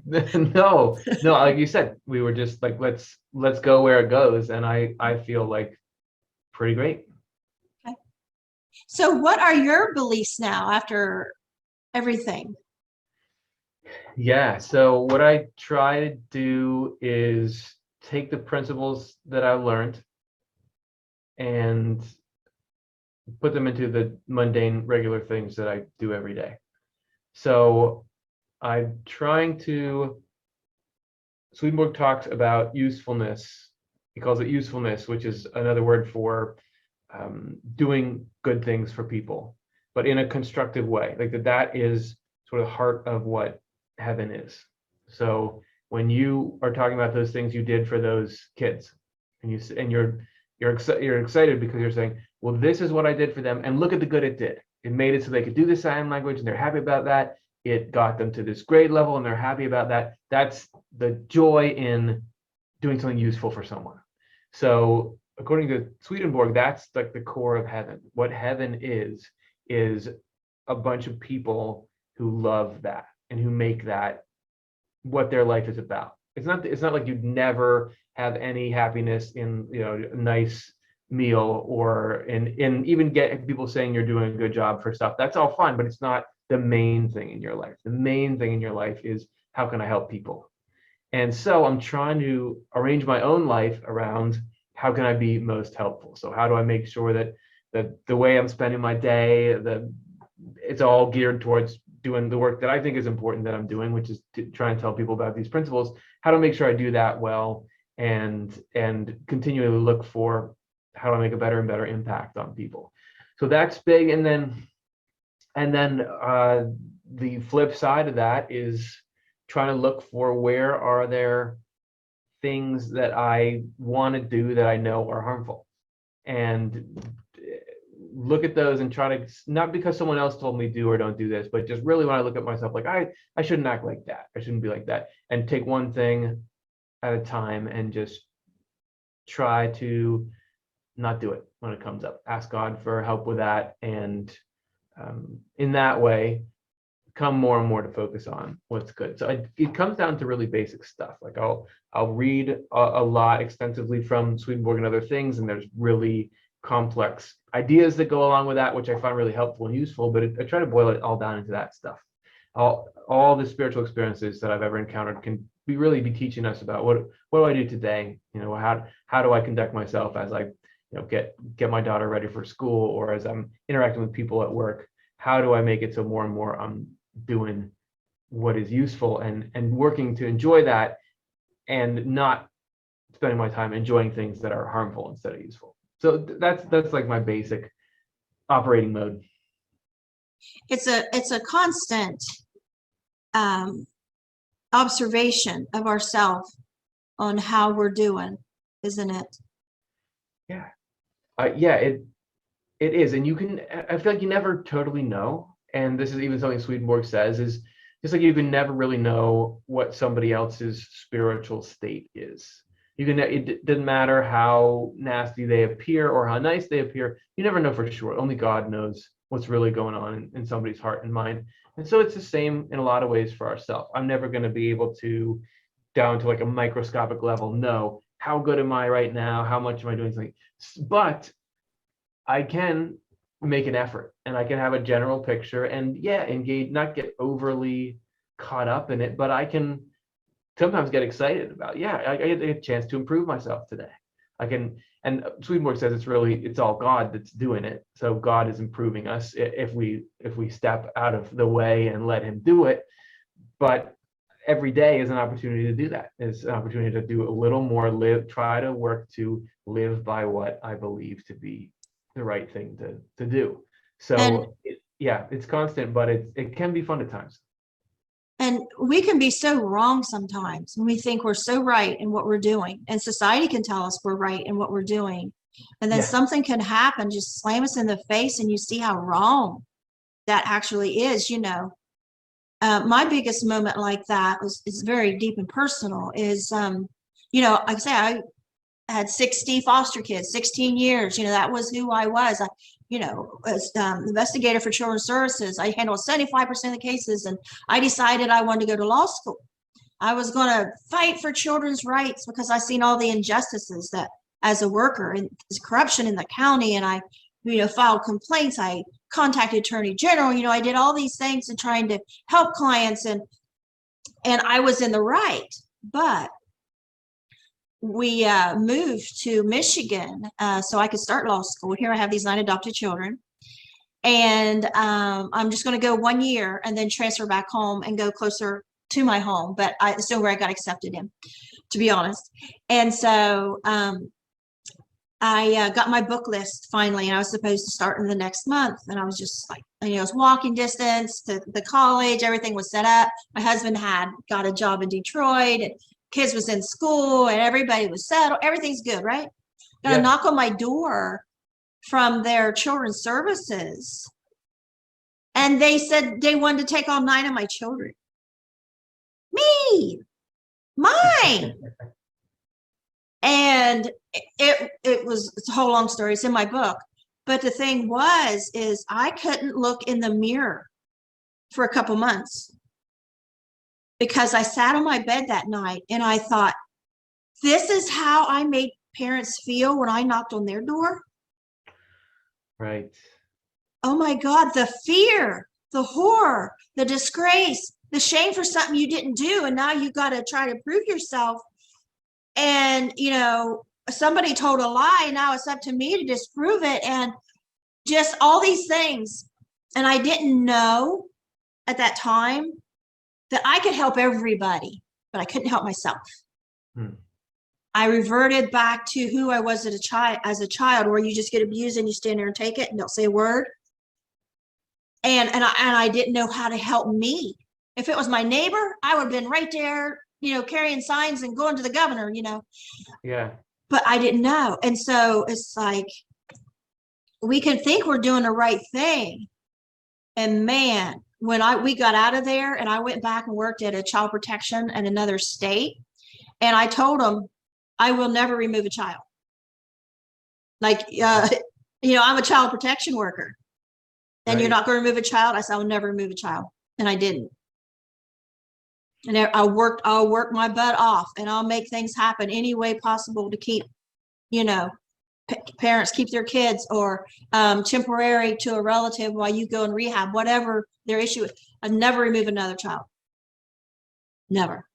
No, like you said, we were just like, let's go where it goes. And I feel like pretty great. Okay. So what are your beliefs now after everything? Yeah, so what I try to do is take the principles that I learned and put them into the mundane, regular things that I do every day. So I'm trying to, Swedenborg talks about usefulness. He calls it usefulness, which is another word for doing good things for people, but in a constructive way. Like that is sort of the heart of what heaven is. So when you are talking about those things you did for those kids, and you're excited because you're saying, well, this is what I did for them, and look at the good it did. It made it so they could do the sign language, and they're happy about that. It got them to this grade level, and they're happy about that. That's the joy in doing something useful for someone. So according to Swedenborg, that's like the core of heaven. What heaven is a bunch of people who love that and who make that what their life is about. It's not like you'd never have any happiness in a nice meal, or in even get people saying you're doing a good job for stuff. That's all fine, but it's not the main thing in your life. The main thing in your life is, how can I help people? And so I'm trying to arrange my own life around, how can I be most helpful? So how do I make sure that the way I'm spending my day, it's all geared towards doing the work that I think is important that I'm doing, which is to try and tell people about these principles. How to make sure I do that well, and continually look for how do I make a better and better impact on people. So that's big. And then the flip side of that is trying to look for where are there things that I want to do that I know are harmful, and look at those and try to, not because someone else told me do or don't do this, but just really when I look at myself, like I shouldn't act like that. I shouldn't be like that, and take one thing at a time and just try to not do it when it comes up. Ask God for help with that, and in that way, come more and more to focus on what's good. So it comes down to really basic stuff. Like I'll read a lot extensively from Swedenborg and other things, and there's really complex ideas that go along with that, which I find really helpful and useful. But I try to boil it all down into that stuff. All the spiritual experiences that I've ever encountered can really be teaching us about what do I do today? You know, how do I conduct myself as I get my daughter ready for school, or as I'm interacting with people at work? How do I make it so more and more I'm doing what is useful and working to enjoy that, and not spending my time enjoying things that are harmful instead of useful. So that's like my basic operating mode. It's a constant observation of ourselves on how we're doing, isn't it? Yeah. Yeah, it is. And I feel like you never totally know. And this is even something Swedenborg says, is just like you can never really know what somebody else's spiritual state is. It doesn't matter how nasty they appear or how nice they appear. You never know for sure. Only God knows what's really going on in somebody's heart and mind. And so it's the same in a lot of ways for ourselves. I'm never going to be able to, down to like a microscopic level, know how good am I right now? How much am I doing something? But I can make an effort, and I can have a general picture, and engage, not get overly caught up in it, but I can sometimes get excited about, I get a chance to improve myself today. I can, and Swedenborg says it's all God that's doing it. So God is improving us if we step out of the way and let him do it. But every day is an opportunity to do that. It's an opportunity to do a little more, try to work to live by what I believe to be the right thing to do. So it's constant, but it can be fun at times. And we can be so wrong sometimes when we think we're so right in what we're doing, and society can tell us we're right in what we're doing. And then something can happen, just slam us in the face, and you see how wrong that actually is. My biggest moment like that is very deep and personal, is, like I say, I had 60 foster kids, 16 years. That was who I was. As investigator for children's services, I handled 75% of the cases, and I decided I wanted to go to law school. I was going to fight for children's rights because I seen all the injustices that, as a worker, and corruption in the county, and I, filed complaints. I contacted Attorney General. I did all these things and trying to help clients, and I was in the right. But we moved to Michigan so I could start law school. Here I have these 9 adopted children, and I'm just going to go 1 year and then transfer back home and go closer to my home. But it's still where I got accepted in, to be honest. And so I got my book list finally, and I was supposed to start in the next month. And I was just like, it was walking distance to the college. Everything was set up. My husband had got a job in Detroit, and kids was in school, and everybody was settled. Everything's good, right? Got a knock on my door from their children's services, and they said they wanted to take all 9 of my children. Mine. And it was, it's a whole long story. It's in my book. But the thing is I couldn't look in the mirror for a couple months, because I sat on my bed that night and I thought, this is how I made parents feel when I knocked on their door. Right. Oh my God, the fear, the horror, the disgrace, the shame for something you didn't do. And now you got to try to prove yourself. And, somebody told a lie. Now it's up to me to disprove it, and just all these things. And I didn't know at that time that I could help everybody, but I couldn't help myself. I reverted back to who I was as a child, where you just get abused and you stand there and take it and don't say a word. I didn't know how to help me. If it was my neighbor, I would have been right there, carrying signs and going to the governor, Yeah. but I didn't know. And so it's like, we can think we're doing the right thing. And man, when we got out of there and I went back and worked at a child protection in another state, and I told them, I will never remove a child. Like, I'm a child protection worker. And you're Right. not going to remove a child? I said, I will never remove a child. And I didn't. And I'll work my butt off, and I'll make things happen any way possible to keep, parents keep their kids, or temporary to a relative while you go in rehab, whatever their issue is. I'd never remove another child. Never.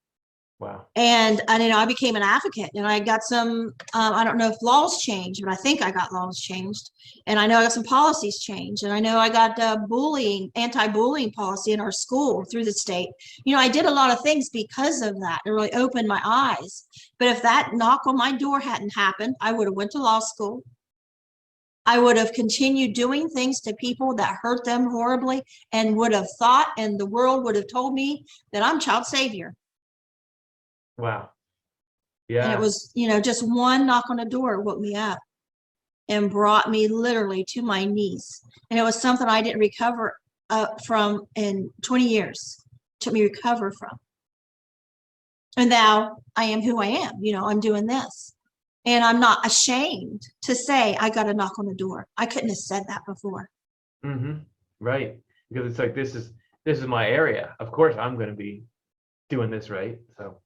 Wow. And I became an advocate, and I got some, I don't know if laws changed, but I think I got laws changed. And I know I got some policies changed. And I know I got anti-bullying policy in our school through the state. I did a lot of things because of that. It really opened my eyes. But if that knock on my door hadn't happened, I would have went to law school. I would have continued doing things to people that hurt them horribly, and would have thought, and the world would have told me that I'm child savior. Wow. And Yeah. it was, just one knock on the door woke me up and brought me literally to my knees. And it was something I didn't recover from in 20 years. It took me to recover from. And now I am who I am. I'm doing this. And I'm not ashamed to say I got a knock on the door. I couldn't have said that before. Right. Because it's like, this is my area. Of course I'm going to be doing this, right? So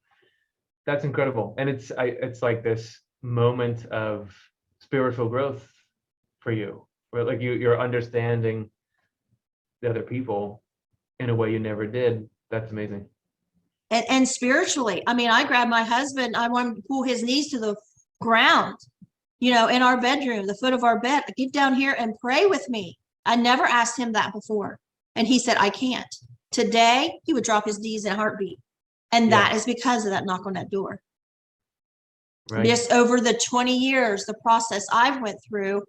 that's incredible. And it's like this moment of spiritual growth for you, where like you're understanding the other people in a way you never did. That's amazing. And spiritually, I grabbed my husband. I wanted to pull his knees to the ground, in our bedroom, the foot of our bed. Get down here and pray with me. I never asked him that before. And he said, I can't. Today, he would drop his knees in a heartbeat. And that is because of that knock on that door. Right. Just over the 20 years, the process I've went through,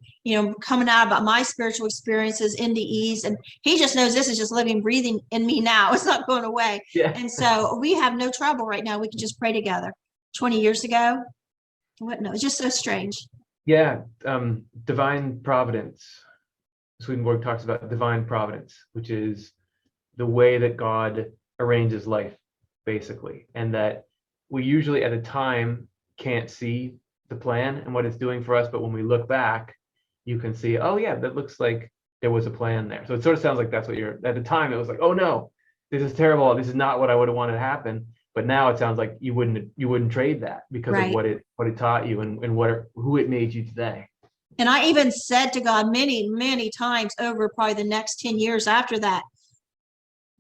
coming out about my spiritual experiences, NDEs, and he just knows this is just living, breathing in me now. It's not going away. Yeah. And so we have no trouble right now. We can just pray together. 20 years ago, no, it's just so strange. Yeah. Divine providence. Swedenborg talks about divine providence, which is the way that God arranges life, basically, and that we usually at a time can't see the plan and what it's doing for us, but when we look back, you can see, oh yeah, that looks like there was a plan there. So it sort of sounds like that's what you're, at the time it was like, oh no, this is terrible, this is not what I would have wanted to happen. But now it sounds like you wouldn't trade that because of what it taught you and who it made you today. And I even said to God many, many times over probably the next 10 years after that,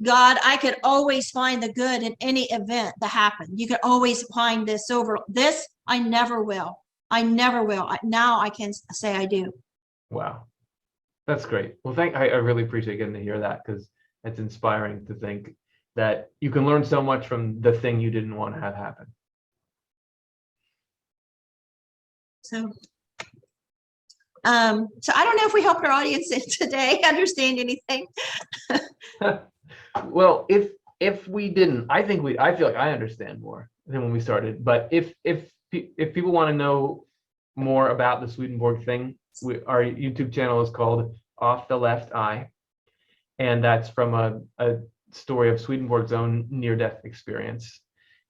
God, I could always find the good in any event that happened. You could always find this over this. I never will. I never will. Now I can say I do. Wow. That's great. Well, I really appreciate getting to hear that, because it's inspiring to think that you can learn so much from the thing you didn't want to have happen. So I don't know if we helped our audience today understand anything. Well, if we didn't, I feel like I understand more than when we started. But if people want to know more about the Swedenborg thing, our YouTube channel is called Off the Left Eye, and that's from a story of Swedenborg's own near-death experience.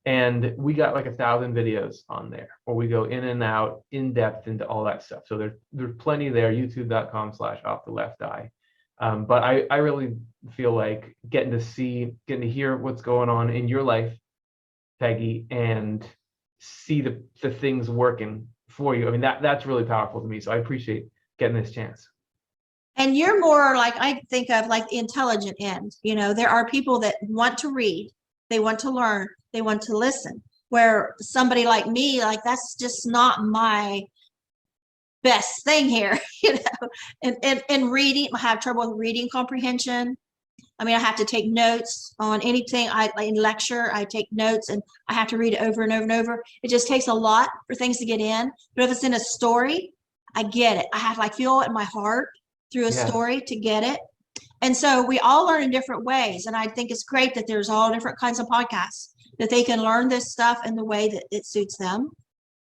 And we got like 1,000 videos on there where we go in and out, in depth into all that stuff. So there's plenty there, youtube.com/offtheLeftEye. But I really feel like getting to hear what's going on in your life, Pegi, and see the things working for you. I mean, that's really powerful to me. So I appreciate getting this chance. And you're more like, I think of like the intelligent end. There are people that want to read, they want to learn, they want to listen, where somebody like me, like that's just not my best thing here, and reading, I have trouble with reading comprehension. I have to take notes on anything. In lecture, I take notes and I have to read it over and over and over. It just takes a lot for things to get in. But if it's in a story, I get it. I have to feel it in my heart through a story to get it. And so we all learn in different ways. And I think it's great that there's all different kinds of podcasts that they can learn this stuff in the way that it suits them.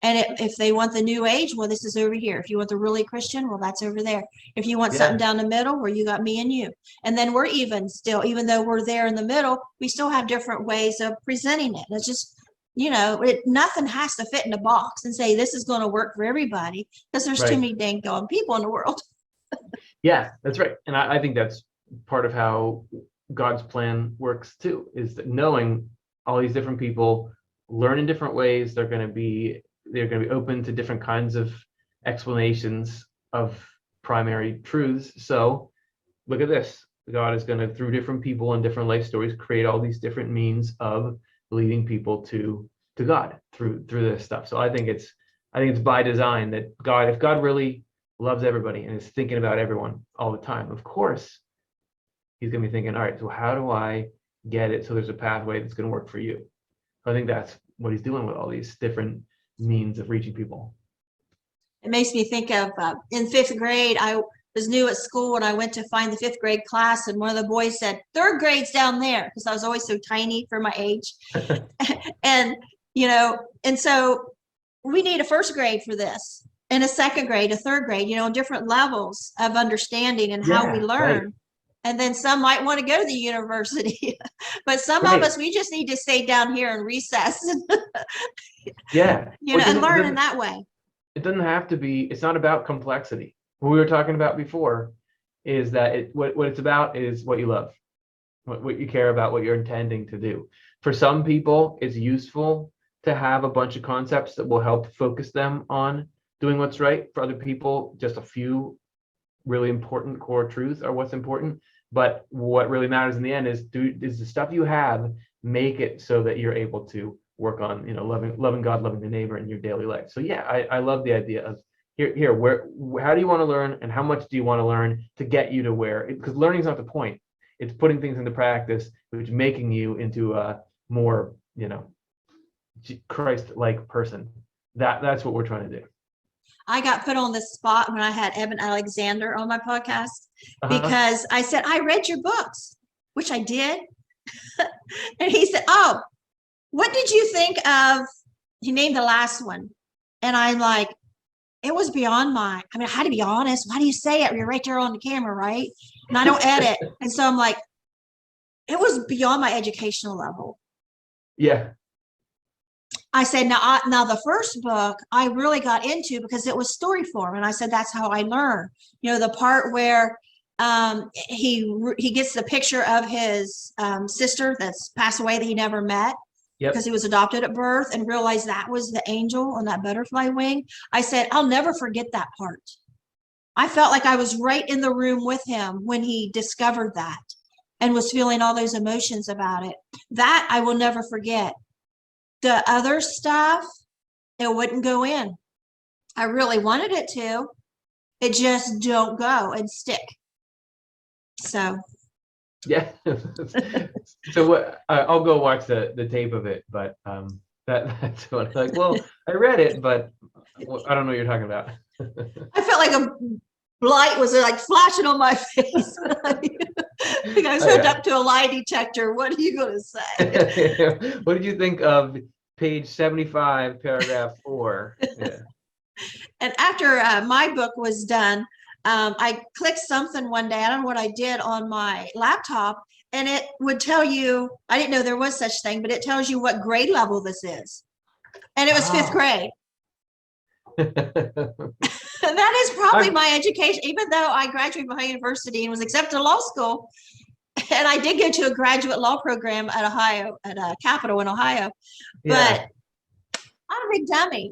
And if they want the new age, well, this is over here. If you want the really Christian, well, that's over there. If you want something down the middle, where you got me and you. And then we're even still, even though we're there in the middle, we still have different ways of presenting it. It's just, nothing has to fit in a box and say this is going to work for everybody, because there's too many dang gone people in the world. Yeah, that's right. And I think that's part of how God's plan works too, is that knowing all these different people learn in different ways. They're going to be open to different kinds of explanations of primary truths. So look at this. God is going to, through different people and different life stories, create all these different means of leading people to God through this stuff. So I think it's by design that if God really loves everybody and is thinking about everyone all the time, of course, he's going to be thinking, all right, so how do I get it so there's a pathway that's going to work for you? I think that's what he's doing with all these different means of reaching people. It makes me think of in 5th grade, I was new at school and I went to find the 5th grade class, and one of the boys said, 3rd grade's down there, because I was always so tiny for my age. And, and so we need a 1st grade for this, and a 2nd grade, a 3rd grade, different levels of understanding and how we learn. Right. And then some might want to go to the university, but some of us, we just need to stay down here and recess. And learn in that way. It doesn't have to be, it's not about complexity. What we were talking about before is that what it's about is what you love, what you care about, what you're intending to do. For some people, it's useful to have a bunch of concepts that will help focus them on doing what's right. For other people, just a few really important core truths are what's important. But what really matters in the end is the stuff you have, make it so that you're able to work on, loving God, loving the neighbor in your daily life. So yeah, I love the idea of how do you want to learn, and how much do you want to learn to get you to where? Because learning is not the point. It's putting things into practice, which is making you into a more, Christ-like person. That's what we're trying to do. I got put on the spot when I had Evan Alexander on my podcast because I said, I read your books, which I did. And he said, oh, what did you think of, he named the last one. And I'm like, it was beyond I had to be honest. Why do you say it? You're right there on the camera, right? And I don't edit. And so I'm like, it was beyond my educational level. Yeah. I said, now the first book I really got into because it was story form. And I said, that's how I learn. The part where he gets the picture of his sister that's passed away that he never met because he was adopted at birth, and realized that was the angel on that butterfly wing. I said, I'll never forget that part. I felt like I was right in the room with him when he discovered that and was feeling all those emotions about it. That I will never forget. The other stuff, it wouldn't go in. I really wanted it to. It just don't go and stick. So. Yeah. So what? I'll go watch the tape of it, but that's what I'm like. Well, I read it, but I don't know what you're talking about. I felt like a light was like flashing on my face. I was hooked up to a lie detector. What are you going to say? What did you think of page 75, paragraph 4? Yeah. And after my book was done, I clicked something one day. I don't know what I did on my laptop, and it would tell you, I didn't know there was such thing, but it tells you what grade level this is. And it was 5th grade. And that is probably my education, even though I graduated from Ohio University and was accepted to law school. And I did go to a graduate law program at Ohio, at Capitol in Ohio. But I'm a big dummy,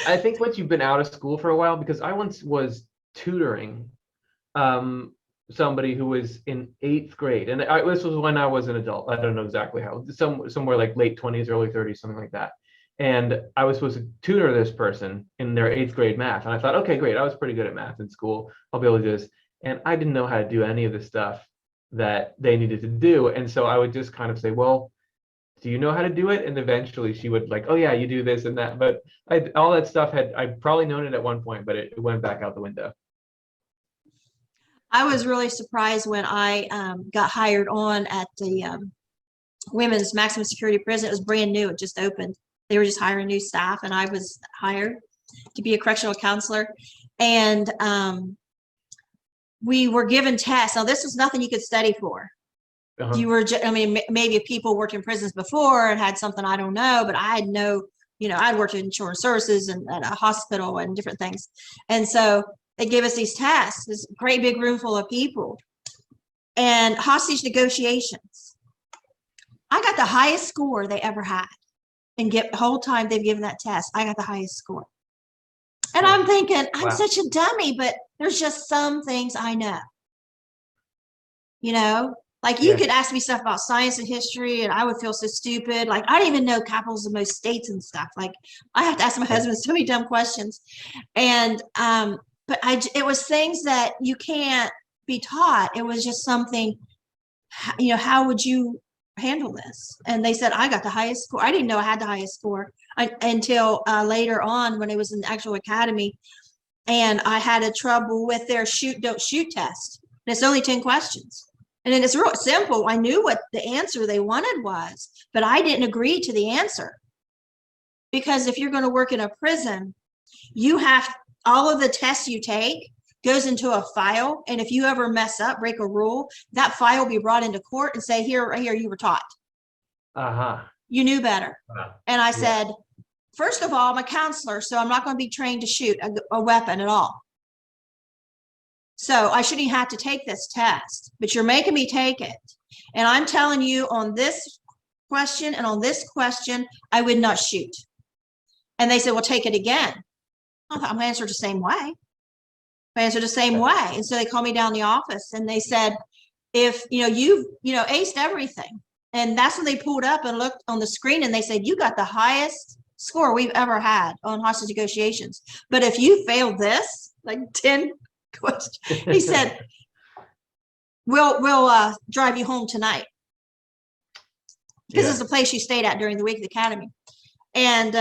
I think once you've been out of school for a while, because I once was tutoring somebody who was in 8th grade, and this was when I was an adult. I don't know exactly how, somewhere like late 20s, early 30s, something like that. And I was supposed to tutor this person in their 8th grade math. And I thought, okay, great. I was pretty good at math in school. I'll be able to do this. And I didn't know how to do any of the stuff that they needed to do. And so I would just kind of say, well, do you know how to do it? And eventually she would like, oh yeah, you do this and that. But all that stuff I'd probably known it at one point, but it went back out the window. I was really surprised when I got hired on at the women's maximum security prison. It was brand new. It just opened. They were just hiring new staff, and I was hired to be a correctional counselor. And we were given tests. Now, this was nothing you could study for. You were, I mean, maybe if people worked in prisons before and had something, I don't know, but I had no, you know, I'd worked in children's services and at a hospital and different things. And so they gave us these tests, this great big room full of people, and hostage negotiations. I got the highest score they ever had. And get the whole time they've given that test, I got the highest score. And I'm thinking, I'm such a dummy, but there's just some things I know. You know, like you could ask me stuff about science and history, and I would feel so stupid. Like I don't even know capitals of most states and stuff. Like I have to ask my husband so many dumb questions. And but it was things that you can't be taught. It was just something, you know, how would you handle this? And they said I got the highest score. I didn't know I had the highest score until later on when it was in the actual academy, and I had a trouble with their shoot don't shoot test. And it's only 10 questions, and then it's real simple. I knew what the answer they wanted was, but I didn't agree to the answer, because if you're going to work in a prison, you have all of the tests you take goes into a file, and if you ever mess up, break a rule, that file will be brought into court and say, here, right here, you were taught. You knew better. And I said, first of all, I'm a counselor, so I'm not going to be trained to shoot a weapon at all. So I shouldn't have to take this test, but you're making me take it. And I'm telling you on this question and on this question, I would not shoot. And they said, well, take it again. I thought I'm going to answer the same way. I answered the same way. And so they called me down in the office and they said, if you've aced everything. And that's when they pulled up and looked on the screen and they said, you got the highest score we've ever had on hostage negotiations. But if you failed this, like 10 questions, he said, we'll drive you home tonight. Because it's the place you stayed at during the week of the academy. And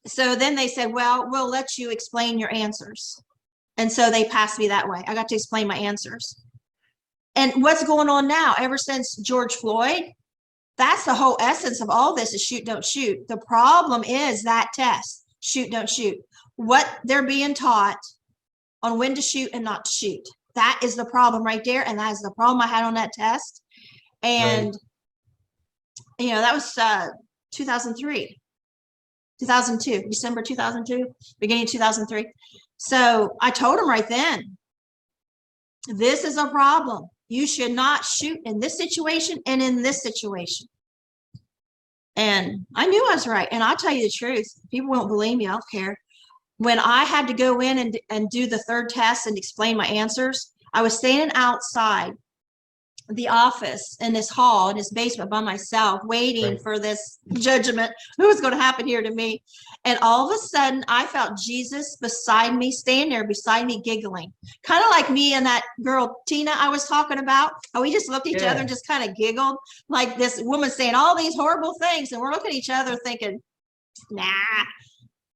so then they said, well, we'll let you explain your answers. And so they passed me that way. I got to explain my answers. And what's going on now, ever since George Floyd, that's the whole essence of all this is shoot, don't shoot. The problem is that test, shoot, don't shoot. What they're being taught on when to shoot and not to shoot. That is the problem right there. And that is the problem I had on that test. And, that was 2003, 2002, December 2002, beginning of 2003. So I told him right then, this is a problem. You should not shoot in this situation and in this situation. And I knew I was right. And I'll tell you the truth. People won't believe me. I don't care. When I had to go in and do the third test and explain my answers, I was standing outside the office in this hall, in this basement by myself, waiting for this judgment. What was going to happen here to me? And all of a sudden, I felt Jesus beside me, standing there beside me, giggling. Kind of like me and that girl, Tina, I was talking about. How we just looked at each other and just kind of giggled. Like this woman saying all these horrible things. And we're looking at each other thinking, nah.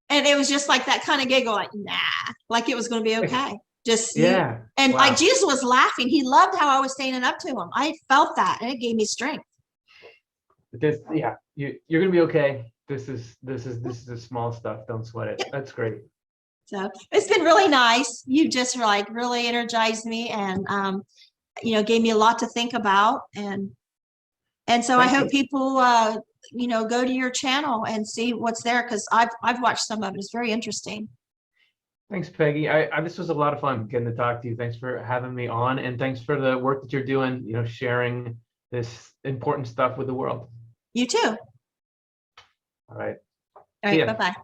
And it was just like that kind of giggle, like, nah. Like it was going to be okay. Just and like Jesus was laughing. He loved how I was standing up to him. I felt that, and it gave me strength. You're gonna be okay. This is the small stuff. Don't sweat it. That's great. So it's been really nice. You just like really energized me, and gave me a lot to think about. And so I hope people go to your channel and see what's there, because I've watched some of it. It's very interesting. Thanks, Peggy. This was a lot of fun getting to talk to you. Thanks for having me on, and thanks for the work that you're doing, sharing this important stuff with the world. You too. All right. All right. Bye-bye.